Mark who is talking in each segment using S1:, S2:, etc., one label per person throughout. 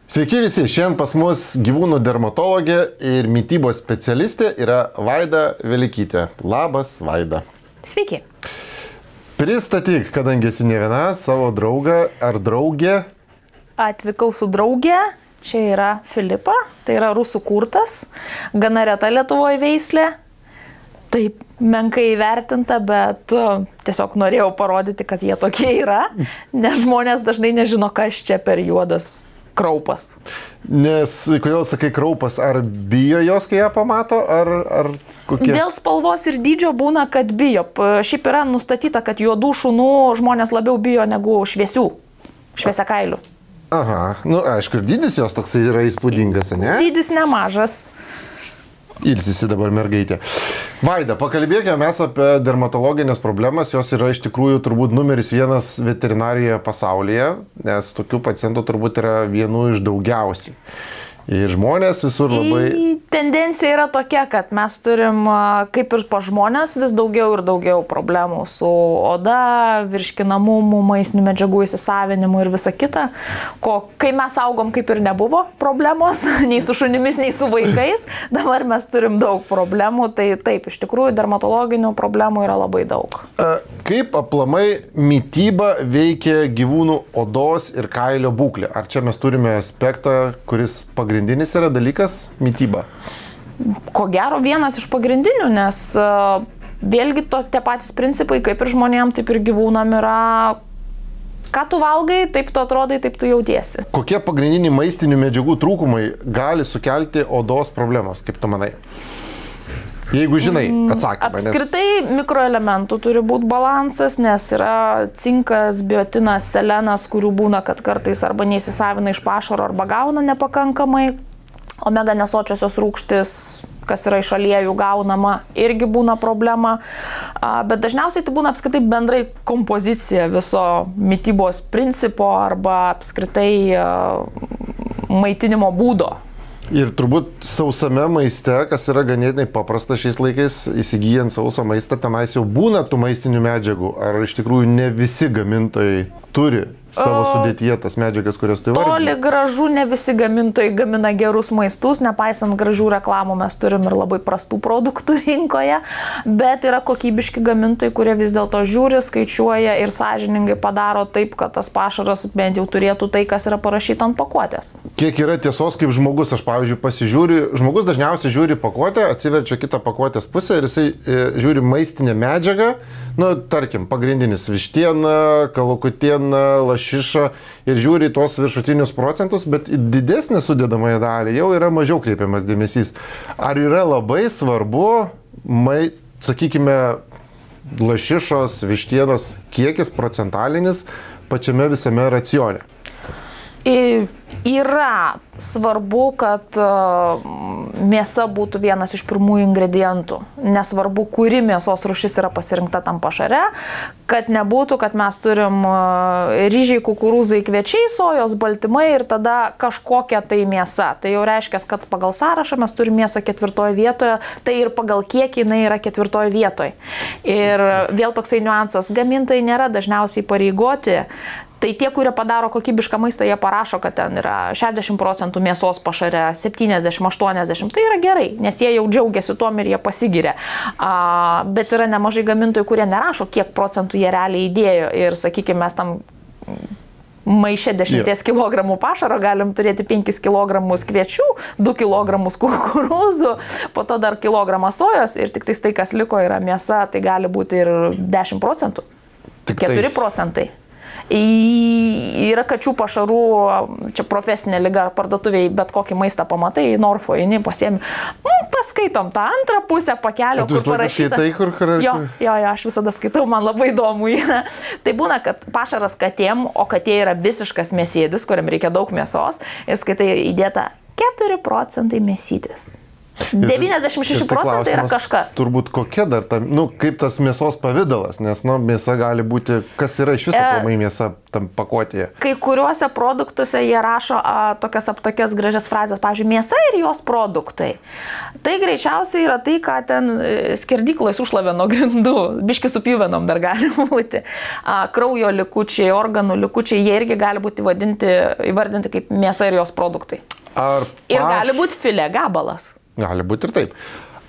S1: Sveiki visi, šiandien pas mus gyvūnų dermatologė ir mitybos specialistė yra Vaida Velikytė. Labas, Vaida.
S2: Sveiki.
S1: Pristatyk, kadangi esi ne viena, savo draugą ar draugę.
S2: Atvykau su draugė, čia yra Filipa, tai yra rusų kurtas, gana reta Lietuvoje veislė. Taip menkai įvertinta, bet tiesiog norėjau parodyti, kad jie tokie yra, nes žmonės dažnai nežino, kas čia per juodas kraupas.
S1: Nes, kodėl sakai kraupas, ar bijo jos, kai ją pamato, ar kokie?
S2: Dėl spalvos ir dydžio būna, kad bijo. Šiaip yra nustatyta, kad juodų šunų žmonės labiau bijo negu šviesiakailių.
S1: Aha, nu aišku, ir dydis jos toksai yra įspūdingas, ne?
S2: Dydis nemažas.
S1: Ilsisi dabar mergaitė. Vaida, pakalbėkime mes apie dermatologinės problemas, jos yra iš tikrųjų turbūt numeris vienas veterinarijoje pasaulyje, nes tokių pacientų turbūt yra vienu iš daugiausiai. Ir žmonės visur labai...
S2: Tendencija yra tokia, kad mes turim, kaip ir po žmonės, vis daugiau ir daugiau problemų su oda, virškinamumu, maistinių medžiagų įsisavinimu ir visa kita. Kai mes augom, kaip ir nebuvo problemos, nei su šunimis, nei su vaikais, dabar mes turim daug problemų, tai taip, iš tikrųjų dermatologinių problemų yra labai daug.
S1: Kaip aplamai mityba veikia gyvūnų odos ir kailio būklę? Ar čia mes turime aspektą, kuris pagrindinis yra dalykas – mityba?
S2: Ko gero vienas iš pagrindinių, nes vėlgi tie patys principai, kaip ir žmonėm, taip ir gyvūnam yra, ką tu valgai, taip tu atrodai, taip tu jautiesi.
S1: Kokie pagrindiniai maistinių medžiagų trūkumai gali sukelti odos problemos, kaip tu manai? Jeigu žinai atsakymą.
S2: Apskritai mikroelementų turi būti balansas, nes yra cinkas, biotinas, selenas, kurių būna, kad kartais arba neįsisavina iš pašaro, arba gauna nepakankamai. Omega nesočiosios rūgštis, kas yra iš aliejų gaunama, irgi būna problema. Bet dažniausiai tai būna apskritai bendrai kompozicija viso mitybos principo arba apskritai maitinimo būdo.
S1: Ir turbūt sausame maiste, kas yra ganėtinai paprasta šiais laikais, įsigyjant sausą maistą, tenais jau būna tų maistinių medžiagų. Ar iš tikrųjų ne visi gamintojai turi savo sudėtyje tas medžiagas, kurias tu įvardini?
S2: Toli gražu ne visi gamintojai gamina gerus maistus, nepaisant gražių reklamų mes turim ir labai prastų produktų rinkoje, bet yra kokybiški gamintojai, kurie vis dėlto žiūri, skaičiuoja ir sąžiningai padaro taip, kad tas pašaras bent jau turėtų tai, kas yra parašyta ant pakuotės.
S1: Kiek yra tiesos kaip žmogus, aš pavyzdžiui pasižiūriu, žmogus dažniausiai žiūri pakuotę, atsiverčia kitą pakuotės pusę ir jisai žiūri maistinę medžiagą, nu, tarkim, pagrindinis vištiena, kalakutiena, lašiša ir žiūri tuos viršutinius procentus, bet didesnė sudedamąją dalį jau yra mažiau kreipiamas dėmesys. Ar yra labai svarbu, sakykime, lašišos, vištienos kiekis procentalinis pačiame visame racione? Yra svarbu, kad mėsa būtų vienas iš pirmųjų ingredientų. Nesvarbu, kuri mėsos rūšis yra pasirinkta tam pašare, kad nebūtų, kad mes turim ryžiai, kukurūzai, kviečiai, sojos, baltymai ir tada kažkokia tai mėsa. Tai jau reiškia, kad pagal sąrašą mes turim mėsą 4 vietoje, tai ir pagal kiekį jinai yra 4 vietoje. Ir vėl toksai niuansas, gamintojai nėra dažniausiai pareigoti. Tai tie, kurie padaro kokybišką maistą, jie parašo, kad ten yra 60% mėsos pašare, 70-80%. Tai yra gerai, nes jie jau džiaugiasi tuom ir jie pasigiria. Bet yra nemažai gamintojų, kurie nerašo, kiek procentų jie realiai įdėjo. Ir sakykime, mes tam maiše 10 kg pašaro galim turėti 5 kg kviečių, 2 kg kukurūzų, po to dar kilogramą sojos ir tik tai, kas liko, yra mėsa, tai gali būti ir 10%, 4%. Yra kačių pašarų, čia profesinė liga, parduotuviai, bet kokį maistą pamatai, Norfo, eini, pasiemi, paskaitom tą antrą pusę pakelio, kur parašyta. Jo, aš visada skaitau, man labai įdomu yra. Tai būna, kad pašaras katėm, o katė yra visiškas mėsėdis, kuriam reikia daug mėsos, ir skaitai įdėta 4% mėsytės. 96% yra kažkas.
S3: Turbūt kokia dar ta, kaip tas mėsos pavidalas, nes, mėsa gali būti, kas yra iš viso pamai mėsa tam pakuotėje.
S1: Kai kuriuose produktuose jie rašo tokias gražias frazės, pavyzdžiui, mėsa ir jos produktai. Tai greičiausiai yra tai, ką ten skerdykloje sušlavė nuo grindų, biški su pjuvenom dar gali būti. Kraujo likučiai, organų likučiai, jie irgi gali būti įvardinti kaip mėsa ir jos produktai. Ir gali būti filė gabalas.
S3: Gali būti ir taip.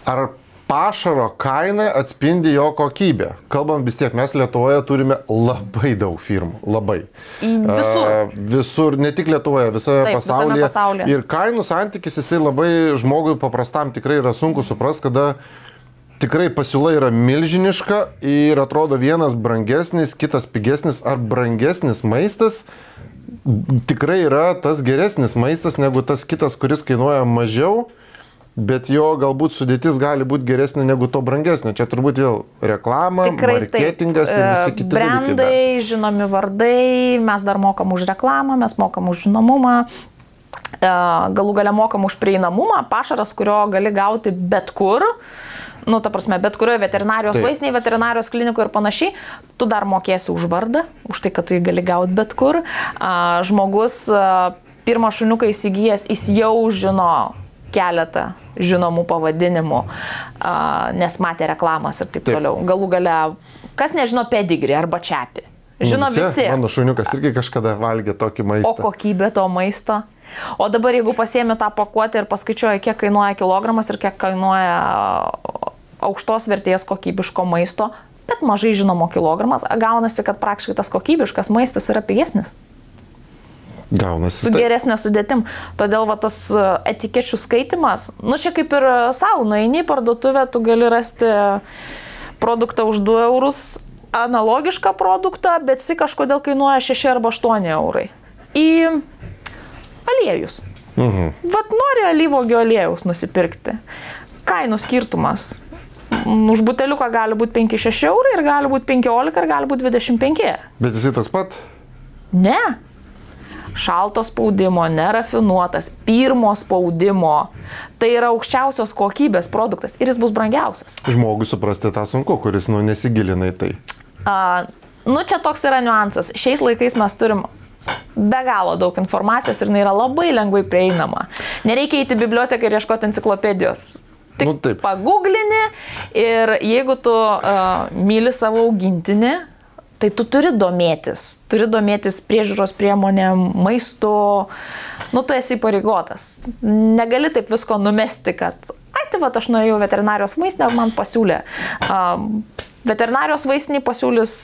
S3: Ar pašaro kaina atspindi jo kokybę? Kalbam vis tiek, mes Lietuvoje turime labai daug firmų. Labai.
S1: Visur.
S3: Visur, ne tik Lietuvoje, visame pasaulyje. Ir kainų santykis, jisai labai žmogui paprastam tikrai yra sunku supras, kada tikrai pasiūla yra milžiniška ir atrodo vienas brangesnis, kitas pigesnis ar brangesnis maistas. Tikrai yra tas geresnis maistas negu tas kitas, kuris kainuoja mažiau. Bet jo galbūt sudėtis gali būti geresnė negu to brangesnio. Čia turbūt vėl reklama, marketingas ir visi kiti dalykai.
S1: Brandai, žinomi vardai, mes dar mokam už reklamą, mes mokam už žinomumą, galų gale mokam už prieinamumą, pašaras, kurio gali gauti bet kur, ta prasme, bet kurioje veterinarijos vaistinėje, veterinarijos klinikoje ir panašiai, tu dar mokėsi už vardą, už tai, kad tu jį gali gauti bet kur. Žmogus pirmą šuniuką įsigijęs, jis jau žino keletą žinomų pavadinimų, nes matė reklamas ir taip toliau. Galų gale, kas nežino pedigrį arba čiapį? Žino visi.
S3: Mano šuniukas irgi kažkada valgė tokį maistą.
S1: O kokybė to maisto? O dabar, jeigu pasiemi tą pakuotę ir paskaičiuoji, kiek kainuoja kilogramas ir kiek kainuoja aukštos vertės kokybiško maisto, bet mažai žinomo kilogramas, gaunasi, kad praktiškai tas kokybiškas maistas yra pigesnis.
S3: Gaunasi.
S1: Su geresnė sudėtim. Todėl tas etikečių skaitimas, čia kaip ir savo, nueini į parduotuvę, tu gali rasti produktą už 2 eurus, analogišką produktą, bet jis kažkodėl kainuoja 6 arba 8 eurai. Į aliejus. Nori alyvuogių aliejus nusipirkti. Kainų skirtumas. Už buteliuką gali būti 5-6 eurai ir gali būti 15 ir gali būti 25.
S3: Bet jisai toks pat?
S1: Ne. Šalto spaudimo, nerafinuotas, pirmo spaudimo. Tai yra aukščiausios kokybės produktas ir jis bus brangiausias.
S3: Žmogui suprasti tą sunku, kuris nesigilina į tai.
S1: Čia toks yra niuansas. Šiais laikais mes turim be galo daug informacijos ir jinai yra labai lengvai prieinama. Nereikia įti biblioteką ir ieškoti enciklopedijos. Tik paguglini ir jeigu tu myli savo augintinį, tai tu turi domėtis priežiūros priemonėm, maistu, tu esi įpareigotas. Negali taip visko numesti, kad, aš nuėjau veterinarijos vaistinę, man pasiūlė. Veterinarijos vaistiniai pasiūlys,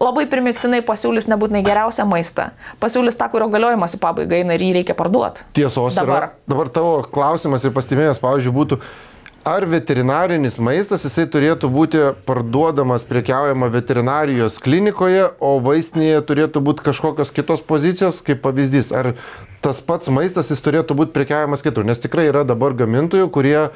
S1: labai primiktinai pasiūlys nebūtinai geriausią maistą. Pasiūlys tą, kurio galiojimas į pabaigą eina ir jį reikia parduoti.
S3: Tiesos yra. Dabar tavo klausimas ir pastebėjimas, pavyzdžiui, būtų, ar veterinarinis maistas, jisai turėtų būti parduodamas, prekiaujama veterinarijos klinikoje, o vaistinėje turėtų būti kažkokios kitos pozicijos, kaip pavyzdys. Ar tas pats maistas, jis turėtų būti prekiaujamas kitur? Nes tikrai yra dabar gamintojų, kurie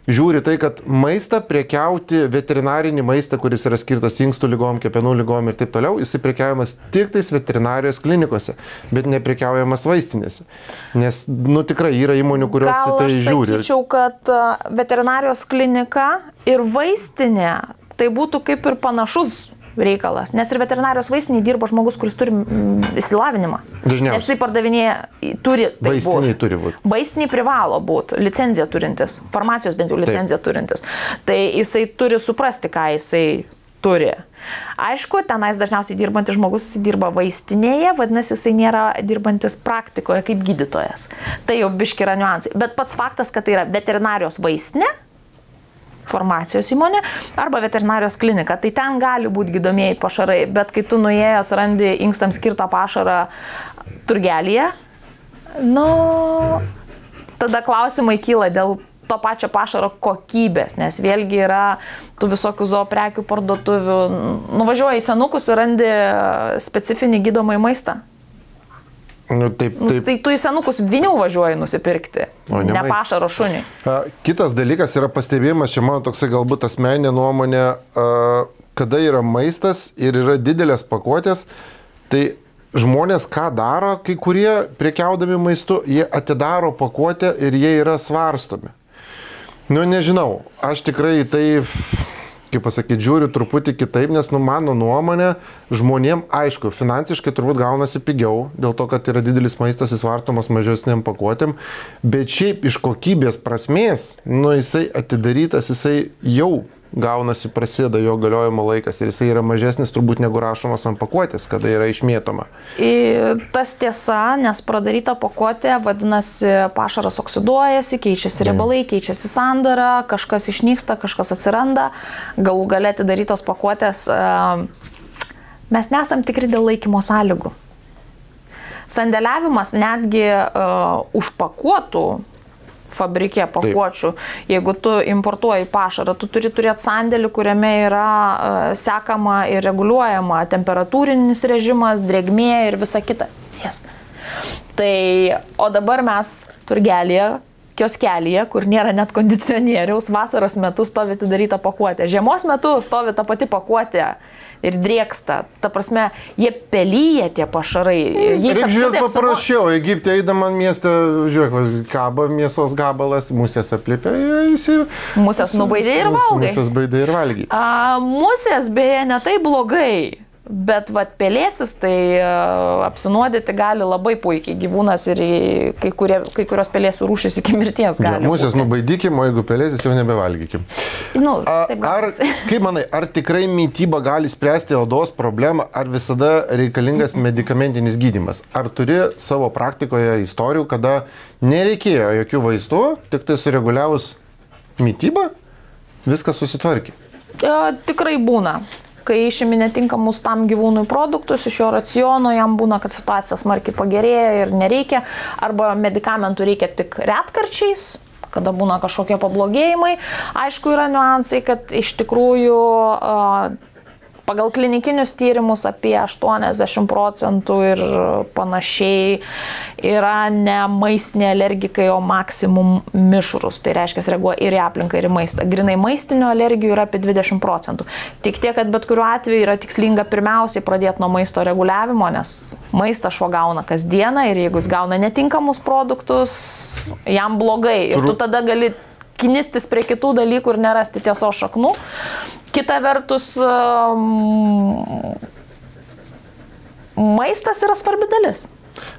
S3: žiūri tai, kad maistą prekiauti, veterinarinį maistą, kuris yra skirtas inkstų ligom, kepenų ligom ir taip toliau, jisai prekiaujamas tik tais veterinarijos klinikose, bet neprekiaujamas vaistinėse. Nes, tikrai yra įmonių, kurios į tai žiūri.
S1: Gal aš sakyčiau, kad veterinarijos klinika ir vaistinė tai būtų kaip ir panašus reikalas, nes ir veterinarijos vaistiniai dirba žmogus, kuris turi išsilavinimą.
S3: Dažniausiai.
S1: Nes jisai pardavinėja,
S3: vaistiniai turi būti.
S1: Vaistiniai privalo būti, licenciją turintis, farmacijos bent jau licenciją turintis. Tai jisai turi suprasti, ką jisai turi. Aišku, tenais dažniausiai dirbantis žmogus dirba vaistinėje, vadinasi, jisai nėra dirbantis praktikoje kaip gydytojas. Tai jau biški yra niuansai. Bet pats faktas, kad tai yra veterinarijos vaistinė, farmacijos įmonė arba veterinarijos klinika, tai ten gali būti gydomieji pašarai, bet kai tu nuėjęs randi inkstams skirtą pašarą turgelyje, tada klausimai kyla dėl to pačio pašaro kokybės, nes vėlgi yra tų visokių zooprekių parduotuvių, nuvažiuoji į senukus ir randi specifinį gydomąjį maistą. Tai tu į senukus vinių važiuoji nusipirkti, ne pašaro šuniui.
S3: Kitas dalykas yra pastebėjimas, čia mano toksai galbūt asmeninė nuomonė, kada yra maistas ir yra didelės pakuotės, tai žmonės ką daro, kai kurie prekiaudami maistu, jie atidaro pakuotę ir jie yra svarstomi. Nu, nežinau, aš tikrai tai, kaip pasakyti, žiūriu truputį kitaip, nes, nu, mano nuomonė, žmonėm, aišku, finansiškai turbūt gaunasi pigiau, dėl to, kad yra didelis maistas įsvartomas mažesniam pakuotėm, bet šiaip iš kokybės prasmės, nu, jisai atidarytas, jisai jau gaunasi, prasideda jo galiojimo laikas ir jisai yra mažesnis turbūt negu rašomas ant pakuotės, kada yra išmėtoma.
S1: Tas tiesa, nes pradaryta pakuotė, vadinasi, pašaras oksiduojasi, keičiasi riebalai, keičiasi sandara, kažkas išnyksta, kažkas atsiranda, galų gale atidarytos pakuotės, mes nesam tikri dėl laikymo sąlygų. Sandėliavimas netgi užpakuotų fabrikė pakuočių. Taip. Jeigu tu importuoji pašarą, tu turi turėti sandėlį, kuriame yra sekama ir reguliuojama temperatūrinis režimas, drėgmė ir visa kita. Sėsk. Tai, o dabar mes turgelėje, kioskelyje, kur nėra net kondicionieriaus, vasaros metu stovi atidaryta pakuotė. Žiemos metu stovi ta pati pakuotė ir drėksta. Ta prasme, jie pelyja tie pašarai.
S3: Reikia žiūrėti paprasčiau. Egipte eidama mieste, žiūrėk, kaba mėsos gabalas, musės aplipė,
S1: musės nubaidė ir valgai.
S3: Musės baidė ir valgy.
S1: Musės beje ne tai blogai. Bet vat pelėsis, tai apsinuodyti gali labai puikiai gyvūnas ir kai kurios pelėsių rūšys iki mirties gali.
S3: Ja, musės nubaidykim, o jeigu pelėsis jau nebevalgykim.
S1: Nu,
S3: kaip manai, ar tikrai mityba gali spręsti odos problemą, ar visada reikalingas medikamentinis gydymas? Ar turi savo praktikoje istorijų, kada nereikėjo jokių vaistų, tik tai sureguliavus mitybą, viskas susitvarkė?
S1: Tikrai būna. Kai išimi netinkamus tam gyvūnui produktus, iš jo raciono jam būna, kad situacija smarkiai pagerėja ir nereikia, arba medikamentų reikia tik retkarčiais, kada būna kažkokie pablogėjimai. Aišku, yra niuansai, kad iš tikrųjų pagal klinikinius tyrimus apie 80% ir panašiai yra ne maistiniai alergikai, o maksimum mišrus. Tai reiškia, reaguoja ir į aplinką, ir į maistą. Grinai maistinių alergijų yra apie 20%. Tik tiek, kad bet kuriuo atveju yra tikslinga pirmiausiai pradėti nuo maisto reguliavimo, nes maistą šuo gauna kasdieną ir jeigu jis gauna netinkamus produktus, jam blogai. Ir tu tada gali kinistis prie kitų dalykų ir nerasti tiesos šaknų. Kita vertus, maistas yra svarbi dalis.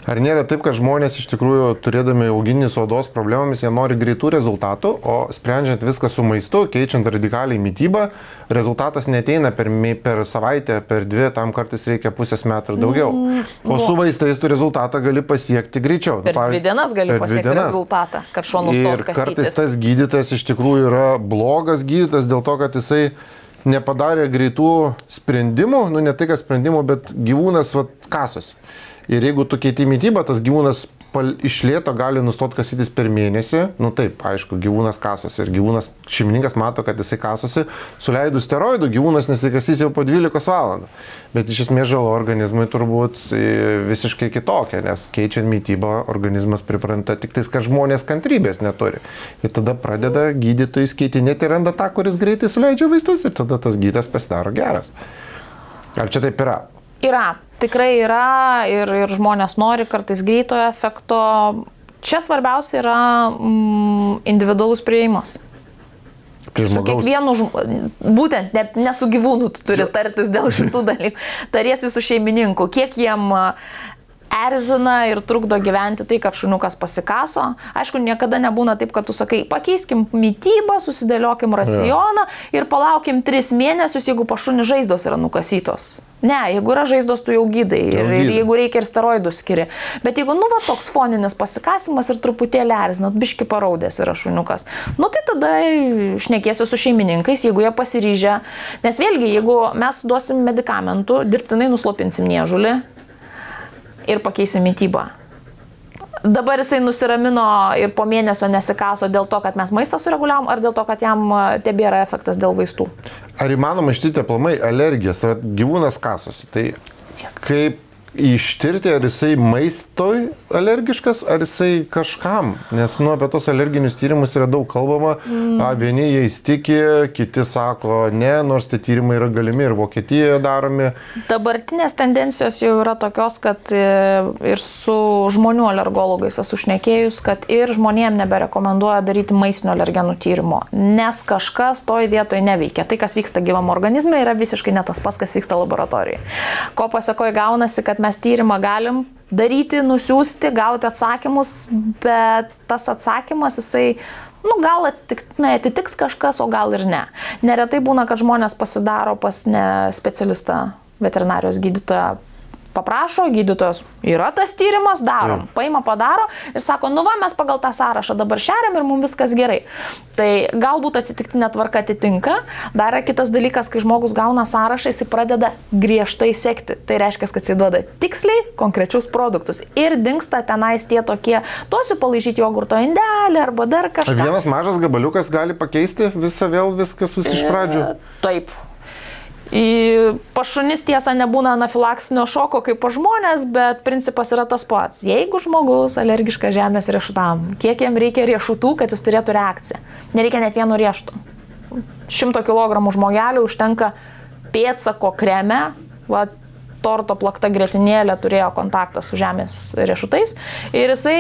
S3: Ar nėra taip, kad žmonės iš tikrųjų, turėdami auginės odos problemomis, jie nori greitų rezultatų, o sprendžiant viską su maistu, keičiant radikaliai mitybą, rezultatas neteina per savaitę, per dvi, tam kartais reikia pusės metų ir daugiau. O su vaistais tu rezultatą gali pasiekti greičiau.
S1: Per 2 dienas gali pasiekti rezultatą, kad šuo nustos kasytis.
S3: Ir kartais tas gydytojas iš tikrųjų yra blogas gydytojas dėl to, kad jisai nepadarė greitų sprendimų, nu ne tai, kad sprendimų, bet gyvūnas kasosi. Ir jeigu tu keiti mitybą, tas gyvūnas iš lėto gali nustoti kasytis per mėnesį. Nu taip, aišku, gyvūnas kasosi ir gyvūnas, šeimininkas mato, kad jisai kasosi. Suleidus steroidų, gyvūnas nesikasys jau po 12 valandų. Bet iš esmės žala organizmui turbūt visiškai kitokia, nes keičiant mitybą organizmas pripranta tik tais, kad žmonės kantrybės neturi. Ir tada pradeda gydytojai skaitinėti ir randa tą, kuris greitai suleidžia vaistus ir tada tas gydytas pasidaro geras. Ar čia taip yra?
S1: Yra. Tikrai yra ir žmonės nori kartais greitojo efekto. Čia svarbiausia yra individualus priėjimas. Su kiekvienu, būtent ne su gyvūnu tu turi tartis dėl šitų dalykų. Tariesi su šeimininku, kiek jiem erzina ir trukdo gyventi tai, kad šuniukas pasikaso. Aišku, niekada nebūna taip, kad tu sakai, pakeiskim mitybą, susidėliokim racioną ir palaukim 3 mėnesius, jeigu pašuni žaizdos yra nukasytos. Ne, jeigu yra žaizdos, tu jau gydai ir jeigu reikia ir steroidų skiri. Bet jeigu, toks foninis pasikasimas ir truputėlį erzina, biški paraudės yra šuniukas, tai tada šnekėsiu su šeimininkais, jeigu jie pasiryžę. Nes vėlgi, jeigu mes duosim medikamentų, dirbtinai nuslopinsim niežulį ir pakeisim mitybą. Dabar jisai nusiramino ir po mėnesio nesikaso dėl to, kad mes maistą sureguliavom, ar dėl to, kad jam tebėra efektas dėl vaistų.
S3: Ar įmanoma ištyti aplamai alergijas, ar gyvūnas kasosi? Tai kaip ištirti, ar jisai maistoj alergiškas, ar jisai kažkam. Nes apie tos alerginius tyrimus yra daug kalbama. Vieni jais tiki, kiti sako ne, nors tie tyrimai yra galimi ir Vokietijoje daromi.
S1: Dabartinės tendencijos jau yra tokios, kad ir su žmonių alergologais esu šnekėjus, kad ir žmonėm neberekomenduoja daryti maistinių alergenų tyrimo, nes kažkas toj vietoj neveikia. Tai, kas vyksta gyvam organizme, yra visiškai ne tas pats, kas vyksta laboratorijoje. Ko pasakoje gaunasi, kad mes tyrimą galim daryti, nusiųsti, gauti atsakymus, bet tas atsakymas, jisai, gal atitiks kažkas, o gal ir ne. Neretai būna, kad žmonės pasidaro pas ne specialistą, veterinarijos gydytoją, paprašo, gydytojas, yra tas tyrimas, darom, paima, padaro ir sako, mes pagal tą sąrašą dabar šeriam ir mums viskas gerai. Tai galbūt atsitiktinė tvarka atitinka. Dar yra kitas dalykas, kai žmogus gauna sąrašą, jis pradeda griežtai sekti. Tai reiškia, kad jis duoda tiksliai konkrečius produktus ir dingsta tenais tie tokie, duosiu palaižyti jogurto indelį arba dar kažką.
S3: Ar vienas mažas gabaliukas gali pakeisti viskas iš pradžių?
S1: Taip. Pašunis tiesa nebūna anafilaksinio šoko kaip pa žmonės, bet principas yra tas pats. Jeigu žmogus alergiškas žemės riešutam, kiek jam reikia riešutų, kad jis turėtų reakciją? Nereikia net vieno riešuto. 100 kg žmogelių užtenka pėdsako kreme, torto plakta grietinėlė turėjo kontaktą su žemės riešutais ir jisai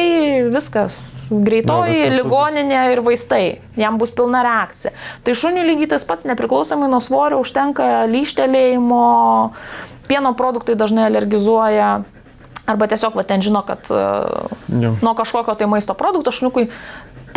S1: viskas, greitoji, ligoninė ir vaistai, jam bus pilna reakcija. Tai šuniui lygiai tas pats, nepriklausomai nuo svorio, užtenka lyštelėjimo, pieno produktai dažnai alergizuoja, arba tiesiog ten žino, kad nuo kažkokio tai maisto produkto šuniukui.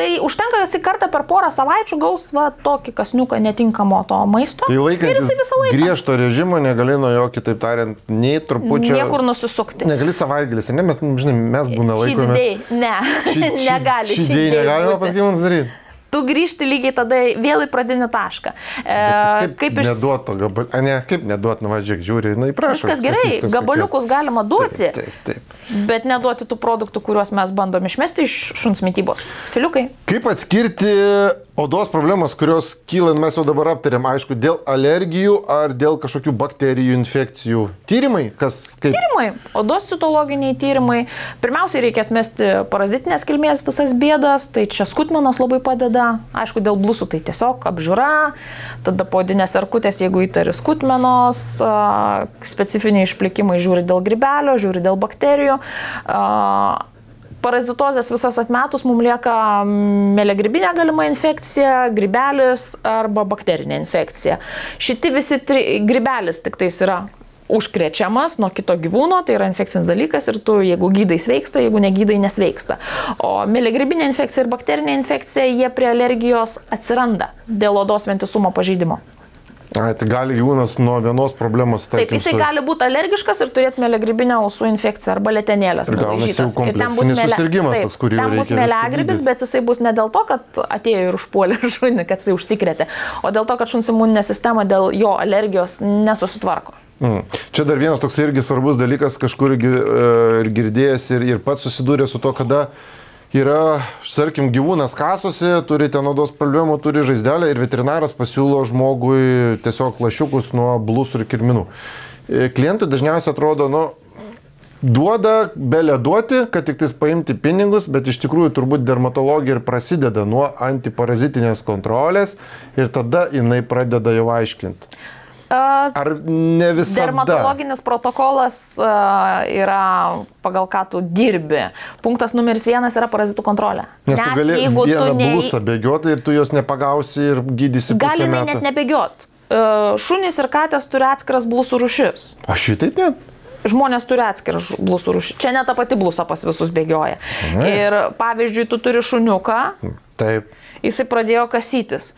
S1: Tai užtenka, kad jis kartą per porą savaičių gaus tokį kasniuką netinkamo to maisto.
S3: Tai laikantis griežto režimo negali nuo jo, kitaip tariant, nei trupučio...
S1: Niekur nusisukti.
S3: Negali savaitgalis, ne, žinai, mes būna laikomi.
S1: Negali.
S3: Šydėjai negalima pas gyvūnus daryti.
S1: Tu grįžti lygiai tada vėl į pradinį tašką.
S3: Kaip neduot to gabaliukus? Ne, kaip neduot, žiūrėk, žiūri, prašau.
S1: Viskas gerai, gabaliukus galima duoti,
S3: taip.
S1: Bet neduoti tų produktų, kuriuos mes bandom išmesti iš šuns mitybos. Filiukai.
S3: Kaip atskirti odos problemas, kurios kyla, mes jau dabar aptarėm, aišku, dėl alergijų ar dėl kažkokių bakterijų infekcijų? Tyrimai?
S1: Tyrimai, odos citologiniai tyrimai. Pirmiausiai reikia atmesti parazitinės kilmės visas bėdas, tai čia skutmenos labai padeda. Aišku, dėl blusų tai tiesiog apžiūra, tada poodinės erkutės, jeigu įtari skutmenos, specifiniai išplikimai žiūri dėl grybelio, žiūri dėl bakterijų. Parazitozės visas atmetus mums lieka melegribinė galima infekcija, grybelis arba bakterinė infekcija. Šitie visi grybelis tik tais yra užkrečiamas nuo kito gyvūno, tai yra infekcinis dalykas ir tu, jeigu gydai sveiksta, jeigu negydai nesveiksta. O melegribinė infekcija ir bakterinė infekcija, jie prie alergijos atsiranda dėl odos vientisumo pažeidimo.
S3: Tai gali gyvūnas nuo vienos problemos...
S1: Taip, jisai gali būti alergiškas ir turėti melegribinę ausų infekciją arba letenėlės.
S3: Ir gaunasi jau kompleksinis susirgimas toks, kurį reikia.
S1: Ten bus melegribis, bet jisai bus ne dėl to, kad atėjo ir užpuolė šunį, kad jisai užsikrėtė, o dėl to, kad šuns imuninė sistema dėl jo alergijos nesusitvarko.
S3: Čia dar vienas toks irgi svarbus dalykas, kažkur ir girdėjęs ir pats susidūrė su to, kada yra, sarkim, gyvūnas kasosi, turi ten odos problemų, turi žaizdelę ir veterinaras pasiūlo žmogui tiesiog lašiukus nuo blusų ir kirminų. Klientui dažniausiai atrodo, duoda, belė duoti, kad tik tais paimti pinigus, bet iš tikrųjų turbūt dermatologija ir prasideda nuo antiparazitinės kontrolės ir tada jinai pradeda jau aiškinti. Ar ne visada?
S1: Dermatologinis protokolas yra pagal ką tu dirbi. Punktas numeris 1 yra parazitų kontrolė.
S3: Nes tu gali vieną blusą bėgioti ir tu jos nepagausi ir gydysi pusę metų.
S1: Galime net nebėgioti. Šunys ir katės turi atskiras blusų rūšis.
S3: Aš šitaip net?
S1: Žmonės turi atskirą blusų rūšį. Čia ne ta pati blusa pas visus bėgioja. Ir pavyzdžiui, tu turi šuniuką.
S3: Taip.
S1: Jisai pradėjo kasytis.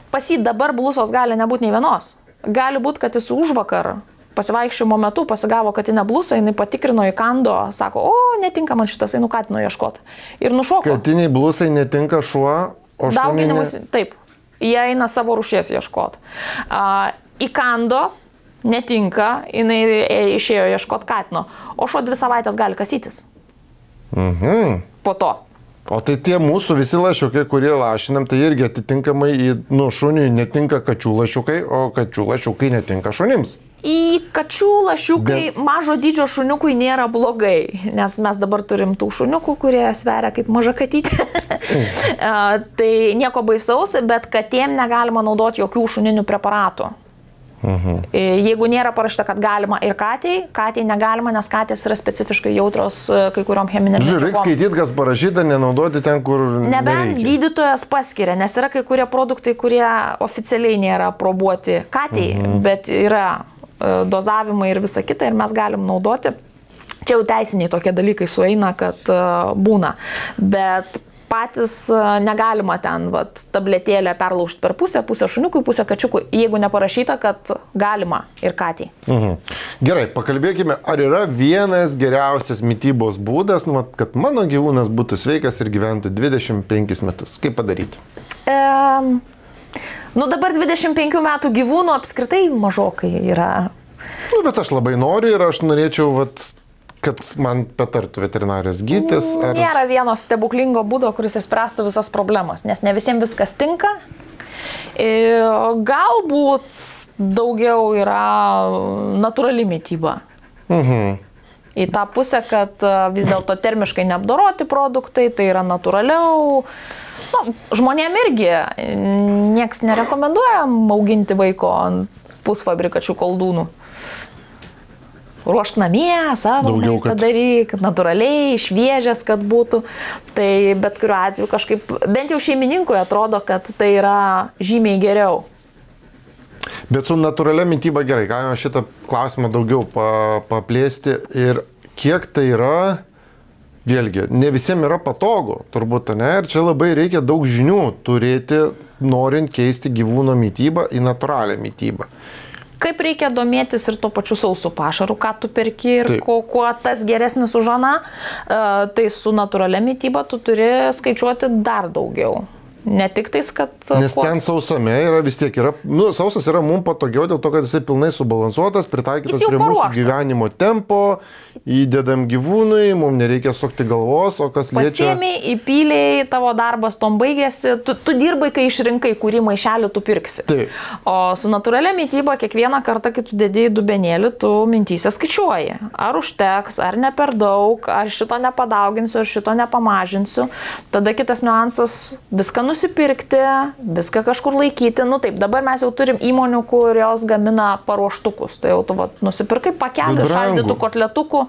S1: Pas jį dabar blusos gali nebūti nei vienos. Gali būti, kad jis užvakar pasivaikščiojimo metu pasigavo katinę blusą, jinai patikrino, įkando, sako, netinka man šitas, einu katino ieškoti. Ir nušoko.
S3: Katiniai blusai netinka šuo, o
S1: dauginimus, taip, jie eina savo rūšies ieškoti. Įkando, netinka, jinai išėjo ieškoti katino, o šuo 2 savaitės gali kasytis. Po to.
S3: O tai tie mūsų visi lašiukai, kurie lašinam, tai irgi atitinkamai šuniui netinka kačių lašiukai, o kačių lašiukai netinka šunims.
S1: Į kačių lašiukai mažo dydžio šuniukui nėra blogai, nes mes dabar turim tų šuniukų, kurie sveria kaip maža katytė. Tai nieko baisaus, bet katėm negalima naudoti jokių šuninių preparatų. Jeigu nėra parašyta, kad galima ir katei negalima, nes katės yra specifiškai jautros kai kuriom cheminėm medžiagom.
S3: Reikia skaityti, kas parašyta, nenaudoti ten, kur
S1: nebent gydytojas paskiria, nes yra kai kurie produktai, kurie oficialiai nėra aprobuoti katei, bet yra dozavimai ir visa kita ir mes galim naudoti. Čia jau teisiniai tokie dalykai sueina, kad būna. Bet patys negalima ten tabletėlę perlaužti per pusę šuniukui, pusę kačiukui, jeigu neparašyta, kad galima ir katei.
S3: Gerai, pakalbėkime, ar yra vienas geriausias mitybos būdas, kad mano gyvūnas būtų sveikas ir gyventų 25 metus. Kaip padaryti?
S1: Dabar 25 metų gyvūnų apskritai mažokai yra.
S3: Bet aš labai noriu ir aš norėčiau, kad man patartų veterinarijos gydytojas.
S1: Nėra vieno stebuklingo būdo, kuris išspręstų visas problemas, nes ne visiems viskas tinka. Galbūt daugiau yra natūrali mityba. Į tą pusę, kad vis dėlto termiškai neapdoroti produktai, tai yra natūraliau. Žmonėm irgi nieks nerekomenduoja auginti vaiko ant pusfabrikačių koldūnų. Ruošk namie, savo maistą daryk, natūraliai, šviežias, kad būtų. Tai bet kuriuo atveju kažkaip, bent jau šeimininkui atrodo, kad tai yra žymiai geriau.
S3: Bet su natūralia mityba gerai, galime šitą klausimą daugiau paplėsti ir kiek tai yra, vėlgi, ne visiems yra patogu, turbūt, ne, ir čia labai reikia daug žinių turėti, norint keisti gyvūno mitybą į natūralią mitybą.
S1: Kaip reikia domėtis ir to pačiu sausų pašaru, ką tu perki ir kuo tas geresnis už aną, tai su natūralia mityba tu turi skaičiuoti dar daugiau. Ne tik tais, kad...
S3: Nes ten sausame yra vis tiek yra... Sausas yra mums patogiau dėl to, kad jisai pilnai subalansuotas, pritaikytas prie mūsų gyvenimo tempo, įdedam gyvūnui, mums nereikia sukti galvos, o kas liečia...
S1: Pasiėmiai, įpyliai, tavo darbas tom baigėsi, tu dirbai, kai išrinkai, kurį maišelį tu pirksi.
S3: Taip.
S1: O su natūralia mityba kiekvieną kartą, kai tu dedi į dubenėlį, tu mintyse skaičiuoji. Ar užteks, ar ne per daug, ar šito nepadauginsiu, ar šito nepamažinsiu. Tada kitas niuansas, viską nusipirkti, viską kažkur laikyti. Taip, dabar mes jau turim įmonių, kurios gamina paruoštukus. Tai jau tu nusipirkai pakelį šaldytų kotletukų.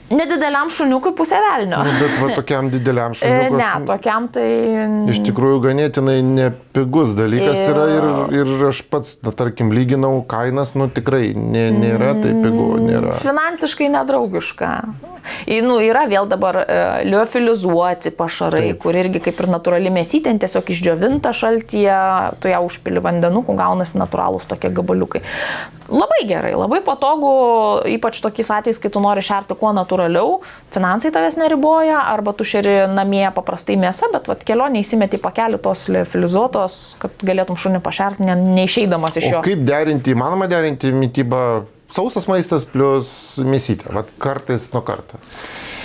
S1: Nedideliam šuniukui pusę velnio.
S3: Bet tokiam dideliam šuniukui.
S1: Ne, tokiam tai...
S3: Iš tikrųjų ganėtinai nepigus dalykas yra ir aš pats, tarkim, lyginau kainas, tikrai nėra taip pigu, nėra.
S1: Finansiškai nedraugiška. Yra vėl dabar liofilizuoti pašarai, kur irgi kaip ir natūrali mėsytė, tiesiog išdžiovinta šaltyje, tu ją užpili vandenukų, gaunasi natūralūs tokie gabaliukai. Labai gerai, labai patogu, ypač tokiais atvejais, kai tu nori šerti kuo natūraliau, finansai tavęs neriboja, arba tu šeri namie paprastai mėsą, bet kelionė įsimeti pakelį tos liofilizuotos, kad galėtum šunį pašerti, neišeidamas iš jo.
S3: O kaip derinti, įmanoma derinti mitybą? Sausas maistas plus mėsytė, kartais nuo karto.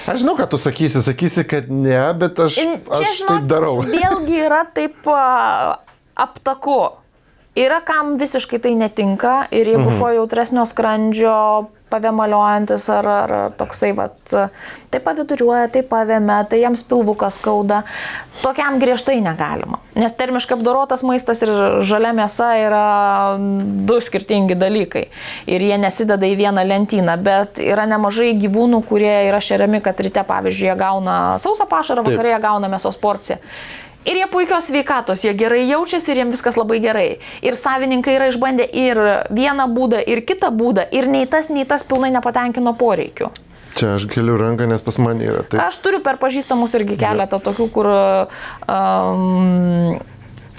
S3: Aš žinau, kad tu sakysi, kad ne, bet aš taip darau.
S1: Vėlgi yra taip aptaku. Yra kam visiškai tai netinka ir jeigu šuo jautresnio skrandžio, pavėmaliojantis ar toksai, tai paviduriuoja, tai pavėmė, tai jiems pilvukas skauda, tokiam griežtai negalima. Nes termiškai apdorotas maistas ir žalia mėsa yra du skirtingi dalykai ir jie nesideda į vieną lentyną, bet yra nemažai gyvūnų, kurie yra šeriami, kad ryte, pavyzdžiui, jie gauna sausą pašarą, vakarė jie gauna mėsos porciją. Ir jie puikios sveikatos, jie gerai jaučiasi ir jiems viskas labai gerai. Ir savininkai yra išbandę ir vieną būdą, ir kitą būdą, ir nei tas pilnai nepatenkino poreikių.
S3: Čia aš keliu ranką, nes pas mane yra taip.
S1: Aš turiu per pažįstamus irgi keletą tokių, kur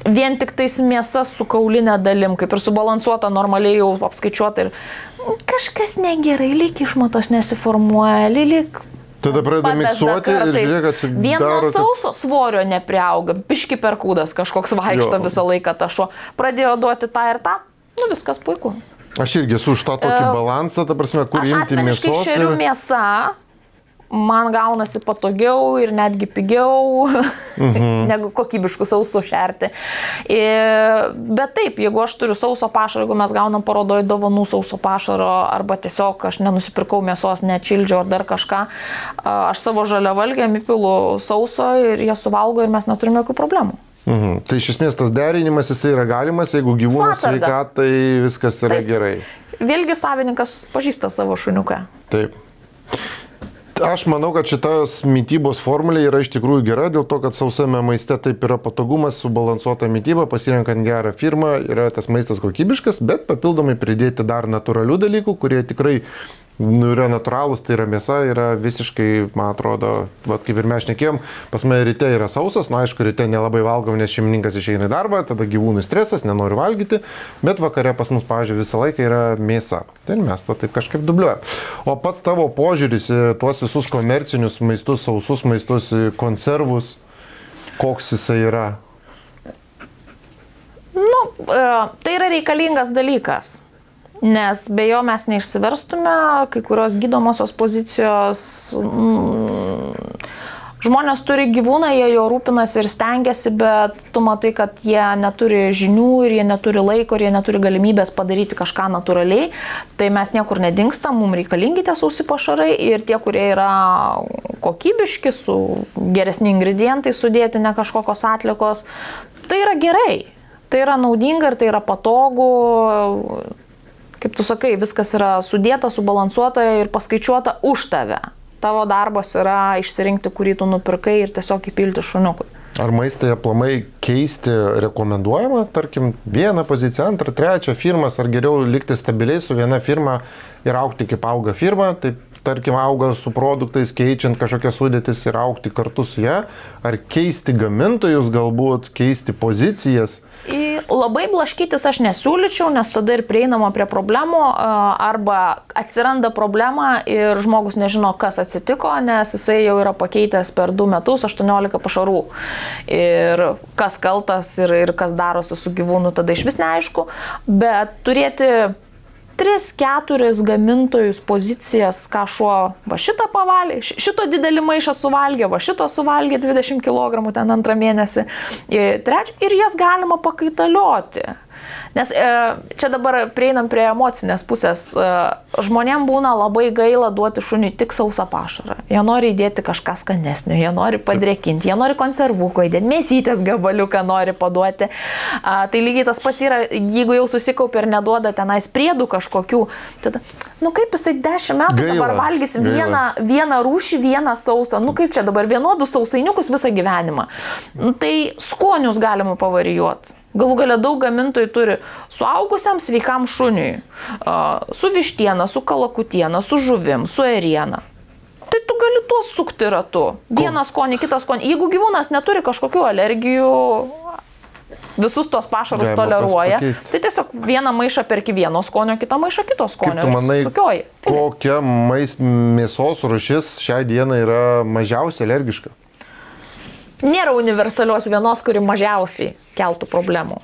S1: vien tik tais mėsa su kaulinė dalim, kaip ir subalansuota, normaliai jau apskaičiuota ir kažkas negerai, lyg išmatos nesiformuoja, lyg...
S3: Tada pradeda miksuoti ir žiūrėk atsidaro.
S1: Vieno sauso svorio nepriauga, biški per kūdas kažkoks vaikšto visą laiką ta šuo. Pradėjo duoti tą ir tą, viskas puiku.
S3: Aš irgi esu už tą tokį balansą, ta prasme, kur imti mėsos.
S1: Aš asmeniškai šeriu mėsą, man gaunasi patogiau ir netgi pigiau negu kokybiškų sausų šerti. Bet taip, jeigu aš turiu sauso pašaro, jeigu mes gaunam parodoj dovanų sauso pašaro arba tiesiog aš nenusipirkau mėsos, neatšildžiau ar dar kažką, aš savo žaliavalgėm įpilu sauso ir jie suvalgo ir mes neturime jokių problemų.
S3: Tai iš esmės tas derinimas jisai yra galimas, jeigu gyvūnų sveikatai viskas yra gerai.
S1: Vėlgi savininkas pažįsta savo šuniuką.
S3: Taip. Aš manau, kad šitas mytybos formulė yra iš tikrųjų gera, dėl to, kad sausame maiste taip yra patogumas, subalansuota mytyba, pasirenkant gerą firmą, yra tas maistas kokybiškas, bet papildomai pridėti dar natūralių dalykų, kurie tikrai yra natūralūs, tai yra mėsa, yra visiškai, man atrodo, kaip ir mes šnekėjom, pas mane ryte yra sausas, aišku, ryte nelabai valgom, nes šeimininkas išeina į darbą, tada gyvūnų stresas, nenori valgyti, bet vakare pas mus, pavyzdžiui, visą laiką yra mėsa. Tai mes to taip kažkaip dubliuojam. O pats tavo požiūris į tuos visus komercinius maistus, sausus maistus, konservus, koks jisai yra?
S1: Tai yra reikalingas dalykas. Nes be jo mes neišsiverstume, kai kurios gydomosios pozicijos, žmonės turi gyvūną, jie jo rūpinasi ir stengiasi, bet tu matai, kad jie neturi žinių ir jie neturi laiko ir jie neturi galimybės padaryti kažką natūraliai, tai mes niekur nedingstam, mums reikalingi tie sausi pašarai ir tie, kurie yra kokybiški, su geresni ingredientai sudėti, ne kažkokios atliekos, tai yra gerai, tai yra naudinga ir tai yra patogu. Kaip tu sakai, viskas yra sudėta, subalansuota ir paskaičiuota už tave. Tavo darbas yra išsirinkti, kurį tu nupirkai ir tiesiog įpilti šuniukui.
S3: Ar maistai aplamai keisti rekomenduojama? Tarkim, vieną poziciją, antrą, trečią firmas, ar geriau likti stabiliai su viena firma ir augti kaip auga firma? Taip, tarkim, auga su produktais, keičiant kažkokias sudėtis ir augti kartu su ją? Ar keisti gamintojus galbūt, keisti pozicijas?
S1: Labai blaškytis aš nesiūlyčiau, nes tada ir prieinama prie problemų arba atsiranda problema ir žmogus nežino, kas atsitiko, nes jisai jau yra pakeitęs per 2 metus 18 pašarų. Ir kas kaltas ir kas darosi su gyvūnu, tada iš vis neaišku, bet turėti 3-4 gamintojus pozicijas, ką šuo va šitą pavalgė, šito didelį maišą suvalgė, va šito suvalgė 20 kg ten 2 mėnesį, ir jas galima pakaitalioti. Nes čia dabar prieinam prie emocinės pusės. Žmonėm būna labai gaila duoti šuniui tik sausą pašarą. Jie nori įdėti kažką skanesnio, jie nori padrėkinti, jie nori konservuko įdėti, mėsytės gabaliuką nori paduoti. Tai lygiai tas pats yra, jeigu jau susikaupia ir neduoda tenais priedų kažkokių, tada, kaip jisai 10 metų dabar valgys vieną rūšį, vieną sausą, kaip čia dabar vienodus sausainiukus visą gyvenimą. Tai skonius galima pavarijuoti. Galų galia daug gamintojų turi suaugusiam sveikam šuniui, su vištiena, su kalakutiena, su žuvim, su ėriena. Tai tu gali tuos sukti ratu. Vieną skonį, kitą skonį. Jeigu gyvūnas neturi kažkokių alergijų, visus tos pašarus toleruoja, tai tiesiog vieną maišą perki vieno skonio, kitą maišą kito skonio.
S3: Kaip tu manai, kokia mėsos rūšis šią dieną yra mažiausiai alergiška?
S1: Nėra universalios vienos, kuri mažiausiai keltų problemų,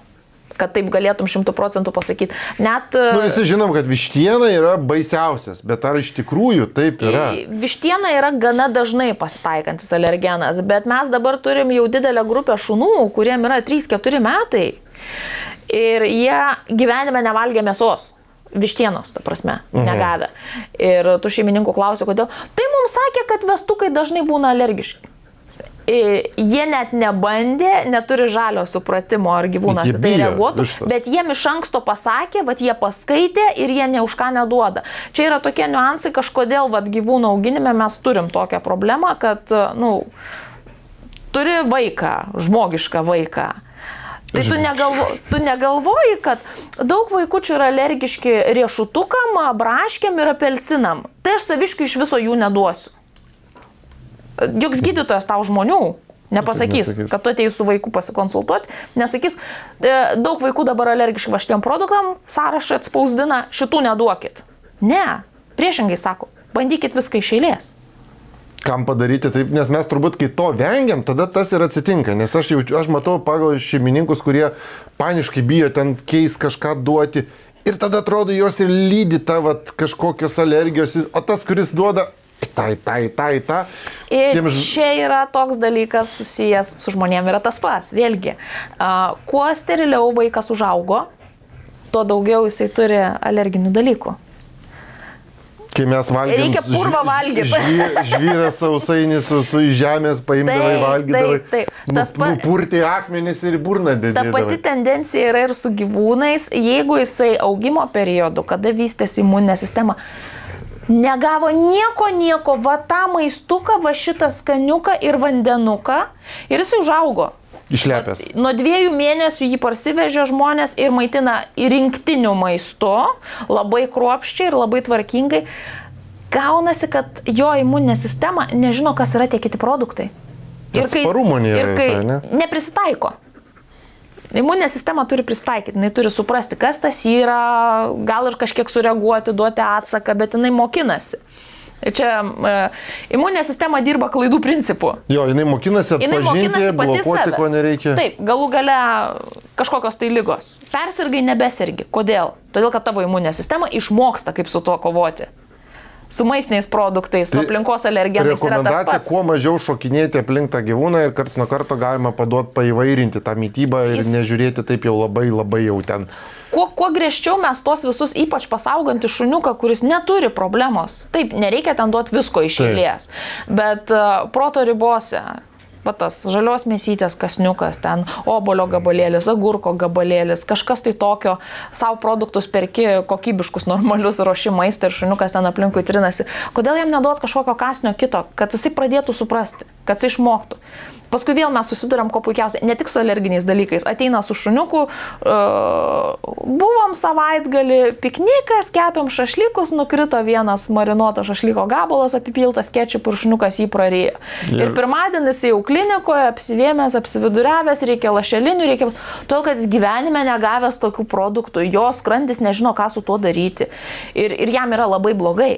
S1: kad taip galėtum 100% pasakyti. Net...
S3: Visi žinom, kad vištiena yra baisiausias, bet ar iš tikrųjų taip yra?
S1: Vištiena yra gana dažnai pasitaikantis alergenas, bet mes dabar turim jau didelę grupę šunų, kuriem yra 3-4 metai ir jie gyvenime nevalgė mėsos. Vištienos, ta prasme, negavę. Ir tu šeimininkų klausi, kodėl. Tai mums sakė, kad vestukai dažnai būna alergiški. Jie net nebandė, neturi žalio supratimo, ar gyvūnas tai reaguotų, bet jiem iš anksto pasakė, jie paskaitė ir jie ne už ką neduoda. Čia yra tokie niuansai, kažkodėl gyvūnų auginime mes turim tokią problemą, kad, turi vaiką, žmogišką vaiką. Tai tu negalvoji, kad daug vaikučių yra alergiški riešutukam, braškiam ir apelsinam. Tai aš saviškai iš viso jų neduosiu. Joks gydytojas tau žmonių nepasakys, kad tu atėjai su vaiku pasikonsultuoti, nesakys, daug vaikų dabar alergiški šitiem produktam, sąrašą atspausdina, šitų neduokit. Ne, priešingai sako, bandykit viską iš eilės.
S3: Kam padaryti taip, nes mes turbūt, kai to vengiam, tada tas ir atsitinka, nes aš matau pagal šeimininkus, kurie paniškai bijo ten keis kažką duoti ir tada atrodo jos ir lydi ta kažkokios alergijos, o tas, kuris duoda, tą.
S1: Ir čia yra toks dalykas susijęs su žmonėm, yra tas pats. Vėlgi, kuo steriliau vaikas užaugo, tuo daugiau jisai turi alerginių dalykų.
S3: Kai mes valgėm,
S1: reikia purvą valgyti.
S3: Žvyras sausainį su žemės paimdavai, valgydavai.
S1: Taip.
S3: Nupurti akmenis ir burną dėdėdavai.
S1: Ta pati tendencija yra ir su gyvūnais. Jeigu jisai augimo periodu, kada vystėsi imuninė sistema, negavo nieko, va tą maistuką, va šitą skaniuką ir vandenuką ir jisai užaugo.
S3: Išlepęs.
S1: Nuo 2 mėnesių jį parsivežė žmonės ir maitina rinktiniu maistu, labai kruopščiai ir labai tvarkingai. Gaunasi, kad jo imuninė sistema nežino, kas yra tie kiti produktai.
S3: Atsparumo nėra, ne?
S1: Neprisitaiko. Imuninė sistema turi pristaikyti, jinai turi suprasti, kas tas yra, gal ir kažkiek sureaguoti, duoti atsaką, bet jinai mokinasi. Čia imuninė sistema dirba klaidų principu.
S3: Jo, jinai mokinasi atpažinti, blokuoti, ko nereikia.
S1: Taip, galų gale kažkokios tai ligos. Persirgai, nebesergi. Kodėl? Todėl, kad tavo imuninė sistema išmoksta, kaip su tuo kovoti. Su maistiniais produktais, su aplinkos alergenais yra tas pats.
S3: Rekomendacija, kuo mažiau šokinėti aplink tą gyvūną ir karts nuo karto galima paįvairinti tą mitybą ir nežiūrėti taip jau labai jau ten.
S1: Kuo griežčiau mes tos visus, ypač pasaugantį šuniuką, kuris neturi problemos. Taip, nereikia ten duoti visko iš eilės, bet proto ribose, tas žalios mėsytės kasniukas, ten obolio gabalėlis, agurko gabalėlis, kažkas tai tokio, savo produktus perki kokybiškus, normalius ruoši maistą ir šuniukas ten aplinkui trinasi. Kodėl jam neduot kažkokio kasnio kito, kad jisai pradėtų suprasti, kad jisai išmoktų. Paskui vėl mes susiduriam ko puikiausiai, ne tik su alerginiais dalykais. Ateina su šuniuku, buvom savaitgalį piknikas, kepėm šašlykus, nukrito vienas marinuoto šašlyko gabalas apipiltas kečupu ir šuniukas jį prarijo. Ir pirmadienis jau klinikoje, apsivėmęs, apsividuriavęs, reikia lašelinių, todėl, kad jis gyvenime negavęs tokių produktų, jo skrandis nežino, ką su tuo daryti. Ir jam yra labai blogai.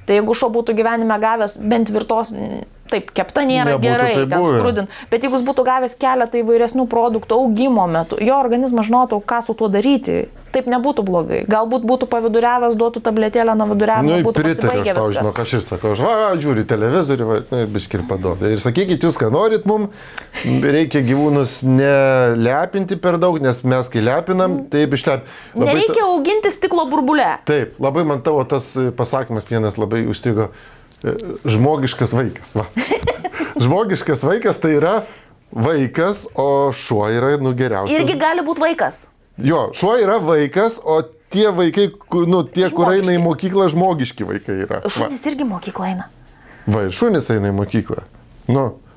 S1: Tai jeigu šuo būtų gyvenime gavęs bent virtos, taip, kepta nėra gerai, ten skrudin, bet jeigu jis būtų gavęs keletą įvairesnių produktų augimo metu, jo organizmas žinotų, ką su tuo daryti, taip nebūtų blogai. Galbūt būtų paviduriavęs, duotų tabletėlę nuo viduriavimo, būtų pasibaigę viskas.
S3: Žinok, aš ir sakau, žiūri televizorių, biškį ir paduoda. Ir sakykit jūs, ką norit mum, reikia gyvūnus nelepinti per daug, nes mes kai lepinam, taip išlep.
S1: Nereikia auginti stiklo burbulę.
S3: Taip, labai man tavo tas pasakymas vienas labai užstrigo. Žmogiškas vaikas. Va. Žmogiškas vaikas tai yra vaikas, o šuo yra geriausias.
S1: Irgi gali būti vaikas.
S3: Jo, šuo yra vaikas, o tie vaikai, kur eina į mokyklą, žmogiški vaikai yra.
S1: Šunis irgi mokyklą eina.
S3: Va, ir šunis eina į mokyklą.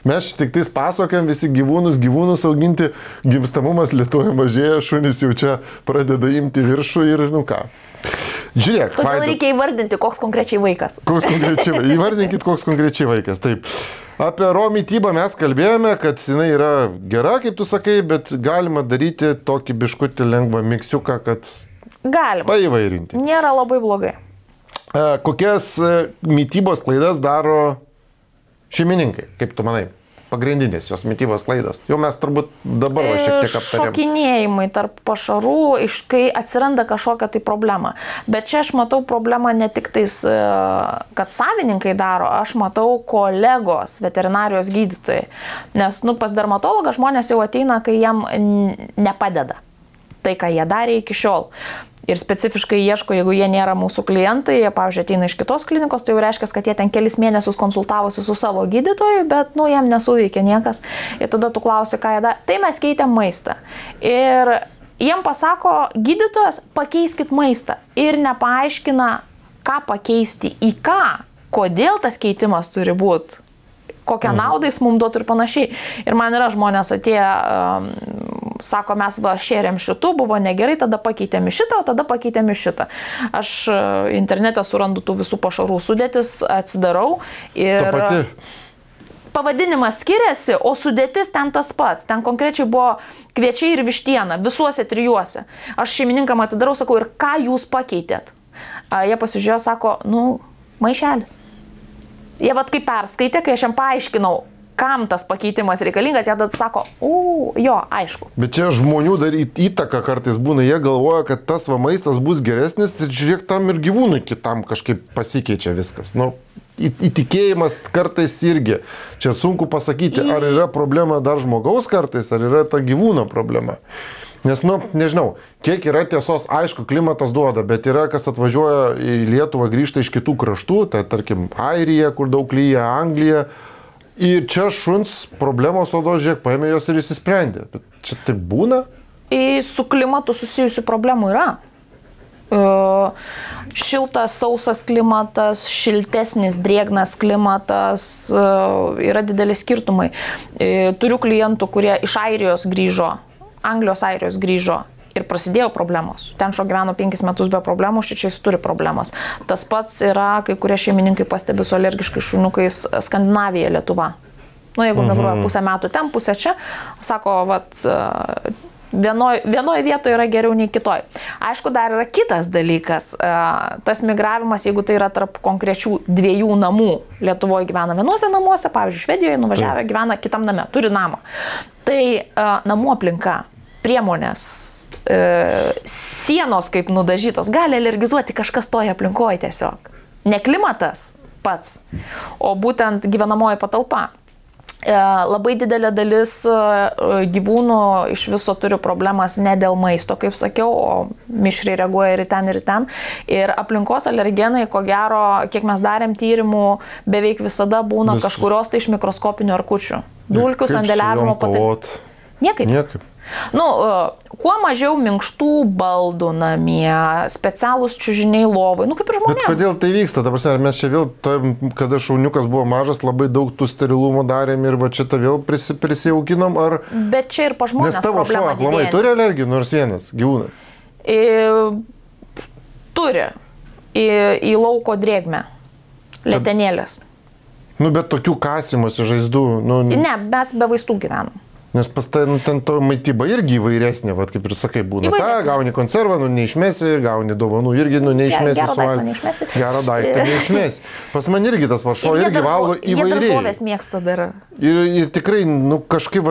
S3: Mes tik tais pasakiam visi gyvūnus auginti, gimstamumas Lietuvoje mažėja, šunis jau čia pradeda imti viršų ir ką. Žiūrėk,
S1: todėl reikia įvardinti, koks konkrečiai vaikas.
S3: Įvardinkit, koks konkrečiai vaikas. Taip. Apie raw mitybą mes kalbėjome, kad jinai yra gera, kaip tu sakai, bet galima daryti tokį biškutį lengvą miksiuką, kad paįvairinti.
S1: Nėra labai blogai.
S3: Kokias mitybos klaidas daro šeimininkai, kaip tu manai? Pagrindinės jos mitybos klaidos. Jau mes turbūt dabar šiek tiek aptarėm.
S1: Šokinėjimai tarp pašarų, kai atsiranda kažkokia tai problema. Bet čia aš matau problemą ne tik tais, kad savininkai daro, aš matau kolegos, veterinarijos gydytojai. Nes pas dermatologą žmonės jau ateina, kai jam nepadeda tai, ką jie darė iki šiol. Ir specifiškai ieško, jeigu jie nėra mūsų klientai, jie, pavyzdžiui, ateina iš kitos klinikos, tai jau reiškia, kad jie ten kelis mėnesius konsultavosi su savo gydytoju, bet, jam nesuveikė niekas. Ir tada tu klausi, ką jie darė. Tai mes keitėm maistą. Ir jiem pasako gydytojas, pakeiskit maistą. Ir nepaaiškina, ką pakeisti į ką, kodėl tas keitimas turi būti. Kokią naudą jis mums duotų ir panašiai. Ir man yra žmonės atėję, sako, mes šėrėm šitų, buvo negerai, tada pakeitėm šitą, o tada pakeitėm šitą. Aš internete surandu tų visų pašarų sudėtis, atsidarau ir pavadinimas skiriasi, o sudėtis ten tas pats. Ten konkrečiai buvo kviečiai ir vištiena, visuose trijuose. Aš šeimininkam atidarau, sakau, ir ką jūs pakeitėt? Jie pasižiūrėjo, sako, maišelį. Jie kaip perskaitė, kai aš jam paaiškinau, kam tas pakeitimas reikalingas, jie tada sako, jo, aišku.
S3: Bet čia žmonių daryti įtaką kartais būna, jie galvoja, kad tas maistas bus geresnis ir žiūrėk, tam ir gyvūnui kitam kažkaip pasikeičia viskas. įtikėjimas kartais irgi. Čia sunku pasakyti, ar yra problema dar žmogaus kartais, ar yra ta gyvūno problema. Nes, nežinau, kiek yra tiesos, aišku, klimatas duoda, bet yra, kas atvažiuoja į Lietuvą, grįžta iš kitų kraštų, tai tarkim Airija, kur daug lyja, Anglija. Ir čia šuns problemos odos, žiūrėk, paėmė jos ir įsisprendė. Bet čia taip būna?
S1: Su klimatu susijusių problemų yra. Šiltas, sausas klimatas, šiltesnis, drėgnas klimatas, yra dideli skirtumai. Turiu klientų, kurie iš Airijos grįžo, Anglijos Airijos grįžo ir prasidėjo problemos. Ten šuo gyveno 5 metus be problemų, šičia jis turi problemas. Tas pats yra, kai kurie šeimininkai pastebi su alergiškais šuniukais, Skandinavija, Lietuva. Jeigu migruoja pusę metų ten, pusę čia, sako, vienoje vietoje yra geriau nei kitoje. Aišku, dar yra kitas dalykas. Tas migravimas, jeigu tai yra tarp konkrečių 2 namų, Lietuvoje gyvena vienuose namuose, pavyzdžiui, Švedijoje nuvažiavę gyvena kitam name, turi namą. Tai namų aplinka, priemonės, sienos kaip nudažytos, gali alergizuoti kažkas toje aplinkoje tiesiog. Ne klimatas pats, o būtent gyvenamoji patalpa. Labai didelė dalis gyvūnų iš viso turi problemas ne dėl maisto, kaip sakiau, o mišriai reaguoja ir ten, ir ten. Ir aplinkos alergenai, ko gero, kiek mes darėm tyrimų, beveik visada būna kažkurios tai iš mikroskopinių arkučių. Dulkių, sandėliavimo patalpų. Niekaip. Kuo mažiau minkštų baldų namie, specialūs čiužiniai lovai, kaip ir žmonėms.
S3: Bet kodėl tai vyksta? Ta prasme, ar mes čia vėl, kada šauniukas buvo mažas, labai daug tų sterilumo darėm ir va čia vėl prisijaukinom, ar...
S1: Bet čia ir pa žmonės problema didėjantis. Nes tavo šuo aplamai
S3: turi alergijų, nors vienas gyvūnas?
S1: Turi. Į lauko drėgmę. Letenėlės.
S3: Bet tokių kasimosi žaizdų...
S1: Ne, mes be vaistų gyvenam.
S3: Nes pas ten to maityba irgi įvairesnė, kaip ir sakai, būna. Gauni konservą, neišmesi, gauni dovanų irgi, neišmesi. Gerą daiktą neišmesi. Pas man irgi tas šuo irgi valgo įvairiai.
S1: Jie daržovės mėgsta dar.
S3: Ir tikrai, kažkaip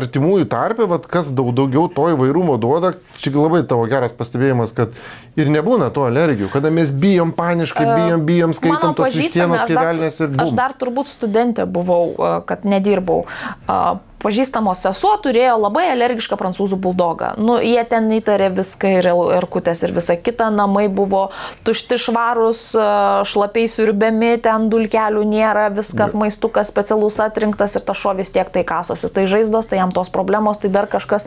S3: artimųjų tarpe, kas daugiau to įvairumo duoda, čia labai tavo geras pastebėjimas, kad ir nebūna to alergijų, kada mes bijom paniškai, bijom, skaitom tos vištienos kėdelės ir bum.
S1: Aš dar turbūt studentė buvau, kad nedirbau. Pažįstamos sesuo turėjo labai alergišką prancūzų buldogą. Jie ten įtarė viską ir erkutės ir visa kita. Namai buvo tušti švarus, šlapiai siurbiami, ten dulkelių nėra, viskas maistukas specialus atrinktas ir ta šuo vis tiek tai kasosi. Tai žaizdos, tai jam tos problemos, tai dar kažkas.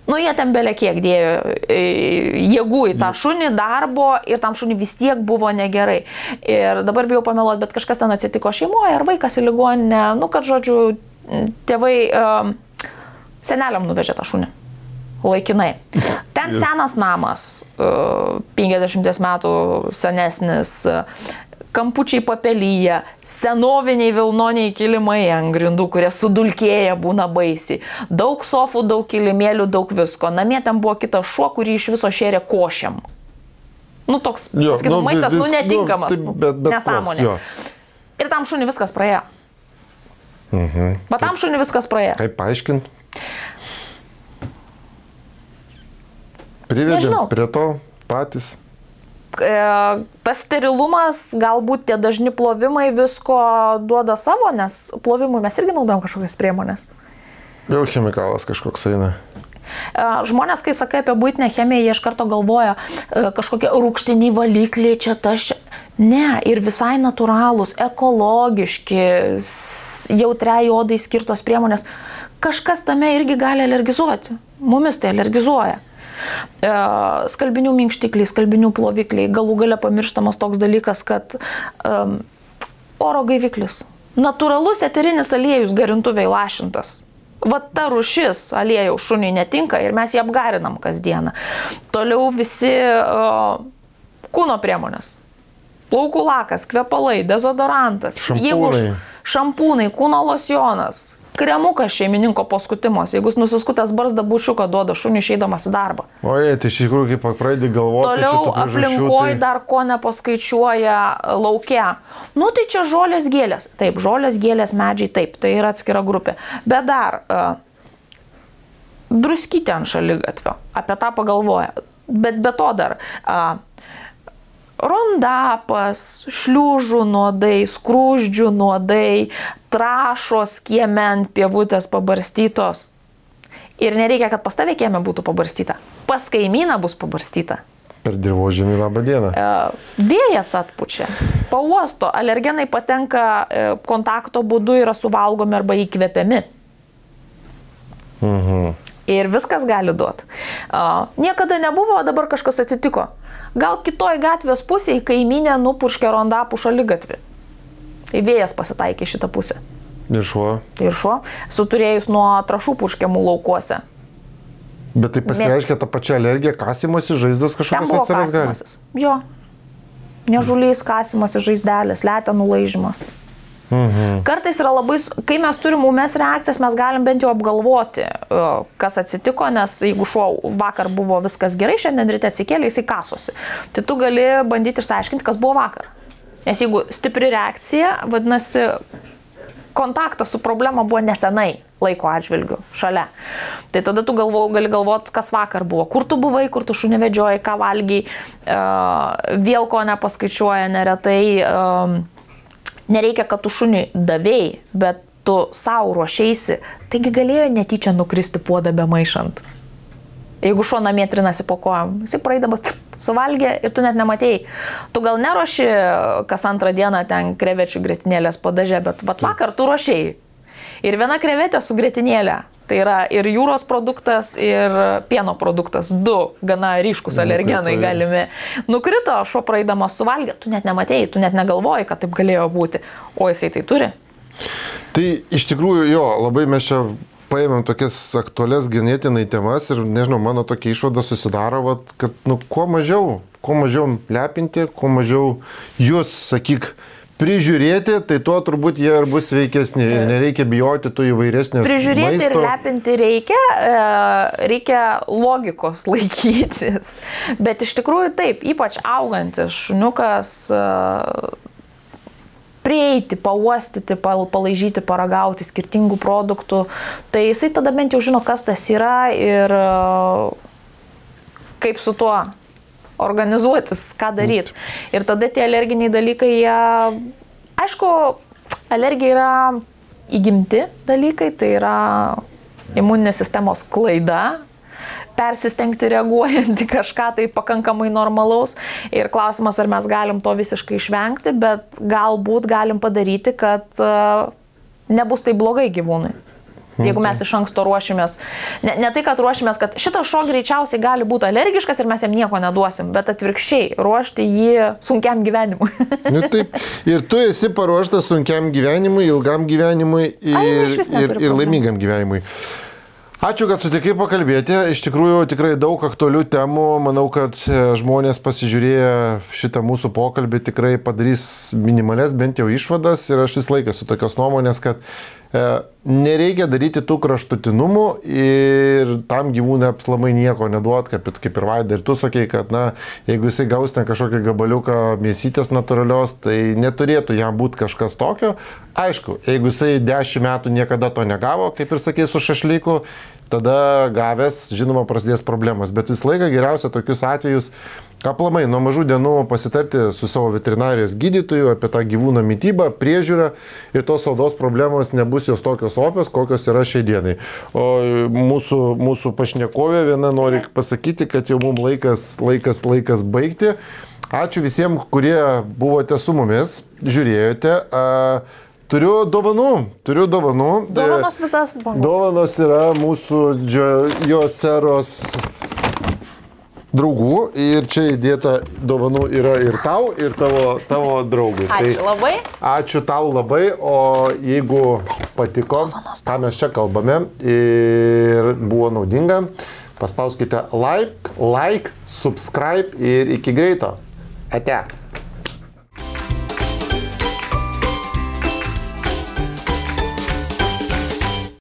S1: Jie ten belė kiek dėjo jėgų į tą šunį, darbo ir tam šunį vis tiek buvo negerai. Ir dabar bijau pameluoti, bet kažkas ten atsitiko šeimoje, ar vaikas į ligoninę, kad žodžiu, tėvai seneliam nuvežė tą šunį. Laikinai. Ten senas namas, 50 metų senesnis, kampučiai papelyje, senoviniai vilnoniai kilimai ant grindų, kurie sudulkėja būna baisiai. Daug sofų, daug kilimėlių, daug visko. Namie ten buvo kitas šuo, kurį iš viso šėrė košiam. Toks, sakytum, maistas, netinkamas, nesąmonė. Ir tam šunį viskas praėjo. Bet tam šunį viskas praėjo.
S3: Kaip paaiškint? Privedėm prie to patys.
S1: Tas sterilumas, galbūt tie dažni plovimai visko duoda savo, nes plovimui mes irgi naudojam kažkokias priemonės.
S3: Vėl chemikalas kažkoks eina.
S1: Žmonės, kai sakai apie buitinę chemiją, jie iš karto galvoja kažkokie rūgštiniai valikliai, čia tas čia. Ne, ir visai natūralūs, ekologiški, jautriai odai skirtos priemonės. Kažkas tame irgi gali alergizuoti. Mumis tai alergizuoja. Skalbinių minkštikliai, skalbinių plovikliai, galų gale pamirštamas toks dalykas, kad oro gaiviklis. Natūralus eterinis aliejus garintuviai lašintas. Ta rūšis aliejaus šuniui netinka ir mes jį apgarinam kasdieną. Toliau visi kūno priemonės. Plaukų lakas, kvepalai, dezodorantas, šampūnai, kūno losjonas, kremukas šeimininko po skutimos. Jeigu jis nusiskutęs barzdą bušiuką duoda šuniui išeidamas į darbą.
S3: Oje, tai iš tikrųjų, kaip pradedi galvoti.
S1: Toliau aplinkoje dar ko nepaskaičiuoja lauke. Tai čia žolės gėlės. Taip, žolės gėlės medžiai, taip, tai yra atskira grupė. Bet dar druskytė ant šaligatvio. Apie tą pagalvoja. Bet be to dar rondapas, šliužų nuodai, skrūždžių nuodai, trašos kieme ant pievutės pabarstytos. Ir nereikia, kad pas tave kieme būtų pabarstyta. Pas kaimyną bus pabarstyta.
S3: Per dirvožemį labą dieną.
S1: Vėjas atpučia. Pauosto alergenai patenka kontakto būdu, yra suvalgomi arba įkvepiami. Ir viskas gali duoti. Niekada nebuvo, dabar kažkas atsitiko. Gal kitoj gatvės pusėje kaimynė nupurškė rondapų šaligatvį. Tai vėjas pasitaikė šitą pusę.
S3: Ir šuo?
S1: Ir šuo. Suturėjus nuo trašų purškiamų laukuose.
S3: Bet tai pasireiškia tą pačią alergiją, kasimosi, žaizdos kažkokios atsiras gali?
S1: Jo. Nežulys, kasimosi, žaizdelės, letenų laižymas. Kartais yra labai, kai mes turim ūmės reakcijas, mes galim bent jau apgalvoti, kas atsitiko, nes jeigu šuo vakar buvo viskas gerai, šiandien ryte atsikėlė, jisai kasosi. Tai tu gali bandyti išsiaiškinti, kas buvo vakar. Nes jeigu stipri reakcija, vadinasi, kontaktas su problema buvo nesenai laiko atžvilgiu, šalia. Tai tada tu gali galvoti, kas vakar buvo, kur tu buvai, kur tu šunį vedžioji, ką valgiai, vėl ko nepaskaičiuoja neretai. Nereikia, kad tu šuniui davėjai, bet tu savo ruošeisi, taigi galėjo netyčia nukristi puodą be maišant. Jeigu šuo namie trinasi po kojom, jisai praeidamas suvalgė ir tu net nematėjai. Tu gal neruoši kas antrą dieną ten krevečių grietinėlės padaže, bet vakar tu ruošėjai. Ir viena krevetė su grietinėlė. Tai yra ir jūros produktas, ir pieno produktas. Du gana ryškus alergenai galimi. Nukrito, šuo praeidamas suvalgė, tu net nematėjai, tu net negalvoji, kad taip galėjo būti. O jisai tai turi.
S3: Tai iš tikrųjų jo, labai mes čia paėmėm tokias aktualias ganėtinai temas ir nežinau, mano tokia išvada susidaro, kad kuo mažiau lepinti, kuo mažiau jūs, sakyk, prižiūrėti, tai tuo turbūt jie ir bus sveikesni ir nereikia bijoti tų įvairesnės maisto.
S1: Prižiūrėti ir lepinti reikia logikos laikytis. Bet iš tikrųjų taip, ypač augantis šuniukas, prieiti, pauostyti, palaižyti, paragauti skirtingų produktų, tai jisai tada bent jau žino, kas tas yra ir kaip su tuo organizuotis, ką daryti. Ir tada tie alerginiai dalykai, aišku, alergija yra įgimti dalykai, tai yra imuninės sistemos klaida, persistengti reaguojant į kažką tai pakankamai normalaus. Ir klausimas, ar mes galim to visiškai išvengti, bet galbūt galim padaryti, kad nebus tai blogai gyvūnui. Jeigu mes iš anksto ruošimės, ne tai, kad ruošimės, kad šitas šuo greičiausiai gali būti alergiškas ir mes jam nieko neduosim, bet atvirkščiai ruošti jį sunkiam gyvenimui.
S3: Taip. Ir tu esi paruoštas sunkiam gyvenimui, ilgam gyvenimui ir laimingam gyvenimui. Ačiū, kad sutikai pakalbėti. Iš tikrųjų, tikrai daug aktualių temų. Manau, kad žmonės pasižiūrėję šitą mūsų pokalbį tikrai padarys minimales bent jau išvadas. Ir aš vis laiką su tokios nuomonės, kad nereikia daryti tų kraštutinumų ir tam gyvūnui aplamai nieko neduot, kaip ir Vaida. Ir tu sakei, kad jeigu jisai gaus ten kažkokį gabaliuką mėsytės natūralios, tai neturėtų jam būti kažkas tokio. Aišku, jeigu jisai 10 metų niekada to negavo, kaip ir sakei, su šašlyku, tada gavęs, žinoma, prasidės problemas. Bet visą laiką geriausia tokius atvejus aplamai nuo mažų dienų pasitarti su savo veterinarijos gydytoju apie tą gyvūno mitybą, priežiūrą ir tos odos problemos nebus jos tokios opios, kokios yra šiai dienai. O mūsų pašnekovė viena nori pasakyti, kad jau mums laikas baigti. Ačiū visiems, kurie buvote su mumis, žiūrėjote. Turiu dovanų.
S1: Dovanos visas buvo.
S3: Dovanos yra mūsų Džioseros draugų ir čia įdėta dovanų yra ir tau, ir tavo draugui.
S1: Ačiū labai.
S3: Ačiū tau labai, o jeigu patiko, ką mes čia kalbame ir buvo naudinga, paspauskite like, subscribe ir iki greito. Ate.